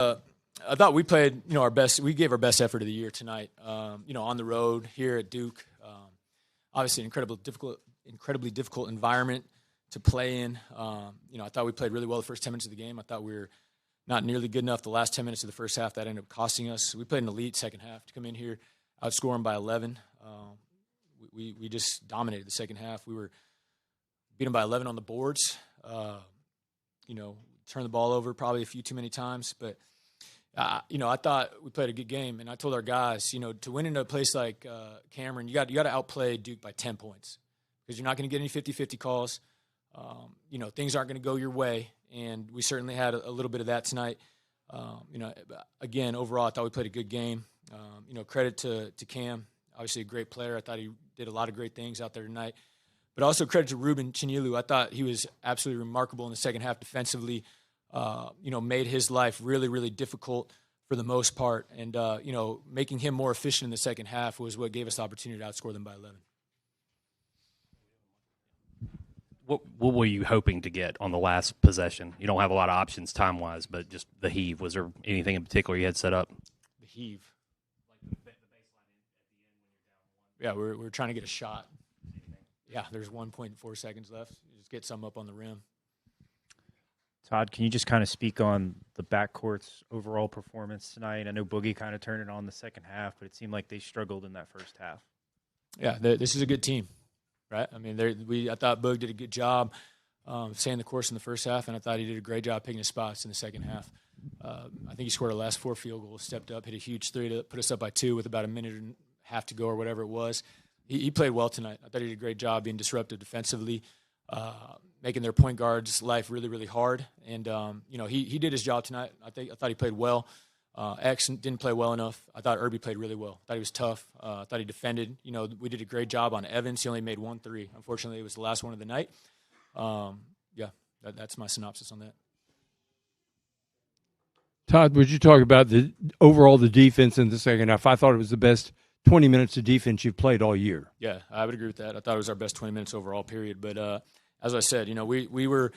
I thought we played, our best. We gave our best effort of the year tonight. On the road here at Duke. Obviously, an incredibly difficult environment to play in. I thought we played really well the first 10 minutes of the game. I thought we were not nearly good enough the last 10 minutes of the first half. That ended up costing us. We played an elite second half to come in here, outscore them by 11. We just dominated the second half. We were beat them by 11 on the boards. Turned the ball over probably a few too many times. But, I thought we played a good game. And I told our guys, to win in a place like Cameron, you got to outplay Duke by 10 points because you're not going to get any 50-50 calls. Things aren't going to go your way. And we certainly had a little bit of that tonight. Again, overall, I thought we played a good game. Credit to Cam, obviously a great player. I thought he did a lot of great things out there tonight. But also credit to Ruben Chinilu. I thought he was absolutely remarkable in the second half defensively. Made his life really, really difficult for the most part. And, making him more efficient in the second half was what gave us the opportunity to outscore them by 11. What were you hoping to get on the last possession? You don't have a lot of options time-wise, but just the heave. Was there anything in particular you had set up? The heave. Like the baseline at the end when you're down one. Yeah, we're trying to get a shot. Yeah, there's 1.4 seconds left. Just get some up on the rim. Todd, can you just kind of speak on the backcourt's overall performance tonight? I know Boogie kind of turned it on the second half, but it seemed like they struggled in that first half. Yeah, this is a good team, right? I mean, I thought Boog did a good job staying the course in the first half, and I thought he did a great job picking his spots in the second half. I think he scored our last 4 field goals, stepped up, hit a huge 3 to put us up by 2 with about a minute and a half to go or whatever it was. He played well tonight. I thought he did a great job being disruptive defensively, making their point guard's life really, really hard. And, he did his job tonight. I thought he played well. X didn't play well enough. I thought Irby played really well. I thought he was tough. I thought he defended. We did a great job on Evans. He only made 1 3. Unfortunately, it was the last one of the night. That's my synopsis on that. Todd, would you talk about the defense in the second half? I thought it was the best 20 minutes of defense you've played all year. Yeah, I would agree with that. I thought it was our best 20 minutes overall, period. But as I said, we were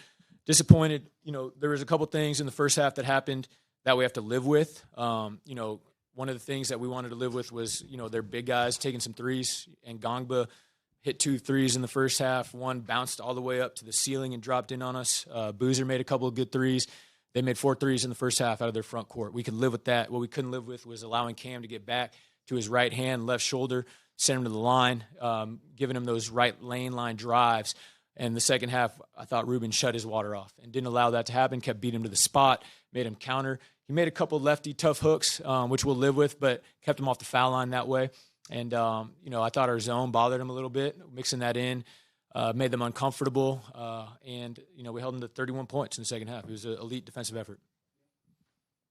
disappointed. There was a couple things in the first half that happened that we have to live with. One of the things that we wanted to live with was, their big guys taking some threes, and Gongba hit 2 threes in the first half. One bounced all the way up to the ceiling and dropped in on us. Boozer made a couple of good threes. They made 4 threes in the first half out of their front court. We could live with that. What we couldn't live with was allowing Cam to get back to his right hand, left shoulder, send him to the line, giving him those right lane line drives. And the second half, I thought Ruben shut his water off and didn't allow that to happen, kept beating him to the spot, made him counter. He made a couple lefty tough hooks, which we'll live with, but kept him off the foul line that way. And, I thought our zone bothered him a little bit, mixing that in, made them uncomfortable. And we held them to 31 points in the second half. It was an elite defensive effort.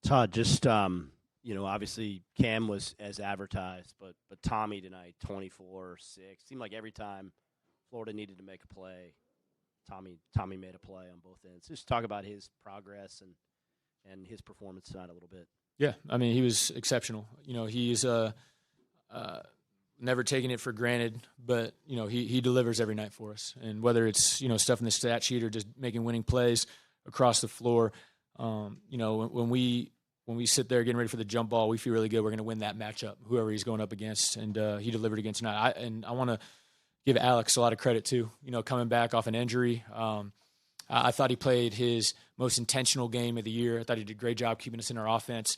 Todd, just obviously Cam was as advertised, but Tommy tonight, 24-6. Seemed like every time Florida needed to make a play, Tommy made a play on both ends. Just talk about his progress and his performance tonight a little bit. Yeah, I mean, he was exceptional. He's never taken it for granted, but, he delivers every night for us. And whether it's, stuff in the stat sheet or just making winning plays across the floor, when we sit there getting ready for the jump ball, we feel really good. We're going to win that matchup, whoever he's going up against. And he delivered against tonight. I want to give Alex a lot of credit, too, coming back off an injury. I thought he played his most intentional game of the year. I thought he did a great job keeping us in our offense,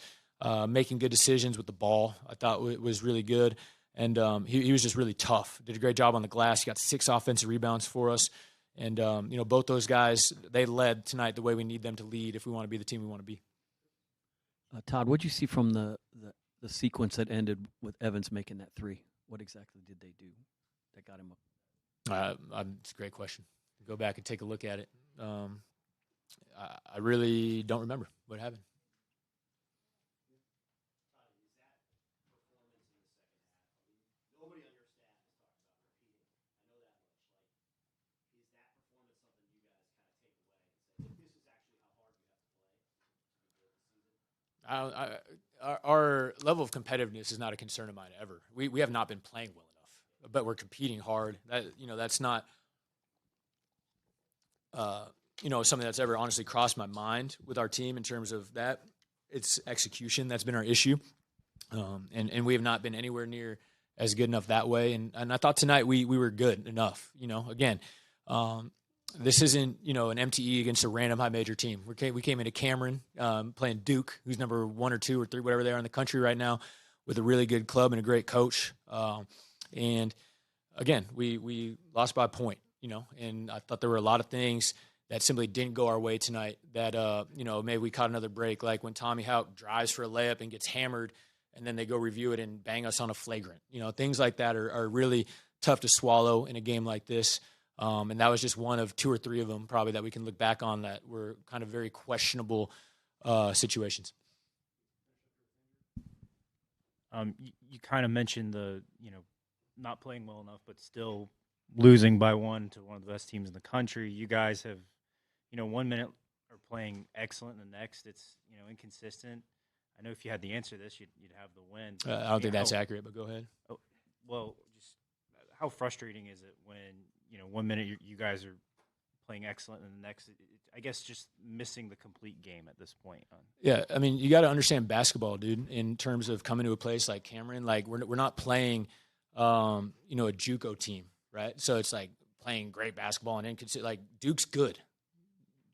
making good decisions with the ball. I thought it was really good. And he was just really tough. Did a great job on the glass. He got 6 offensive rebounds for us. And, both those guys, they led tonight the way we need them to lead if we want to be the team we want to be. Todd, what did you see from the sequence that ended with Evans making that 3? What exactly did they do that got him up? It's a great question. Go back and take a look at it. I really don't remember what happened. Our level of competitiveness is not a concern of mine ever. We have not been playing well enough, but we're competing hard. That's not something that's ever honestly crossed my mind with our team in terms of that. it's execution that's been our issue, and we have not been anywhere near as good enough that way. And I thought tonight we were good enough. Again, this isn't an MTE against a random high major team. We came into Cameron playing Duke, who's number 1 or 2 or 3, whatever they are in the country right now, with a really good club and a great coach. And again, we lost by a point. And I thought there were a lot of things that simply didn't go our way tonight that, maybe we caught another break, like when Tommy Houck drives for a layup and gets hammered, and then they go review it and bang us on a flagrant. Things like that are really tough to swallow in a game like this. And that was just one of 2 or 3 of them probably that we can look back on that were kind of very questionable situations. You kind of mentioned the, not playing well enough, but still losing by 1 to one of the best teams in the country. You guys have, 1 minute are playing excellent, and the next it's, inconsistent. I know if you had the answer to this, you'd have the win. I don't think that's accurate, but go ahead. Well, just how frustrating is it when, 1 minute you guys are playing excellent, and the next, I guess, just missing the complete game at this point? Yeah, I mean, you got to understand basketball, dude, in terms of coming to a place like Cameron. Like, we're not playing, a JUCO team, right? So it's like playing great basketball and like Duke's good.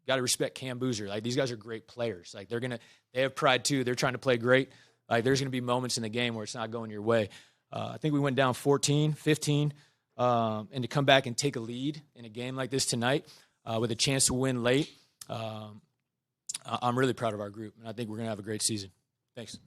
Got to respect Cam Boozer. Like, these guys are great players. Like, they have pride too. They're trying to play great. Like, there's going to be moments in the game where it's not going your way. I think we went down 14, 15, and to come back and take a lead in a game like this tonight with a chance to win late, I'm really proud of our group, and I think we're going to have a great season. Thanks.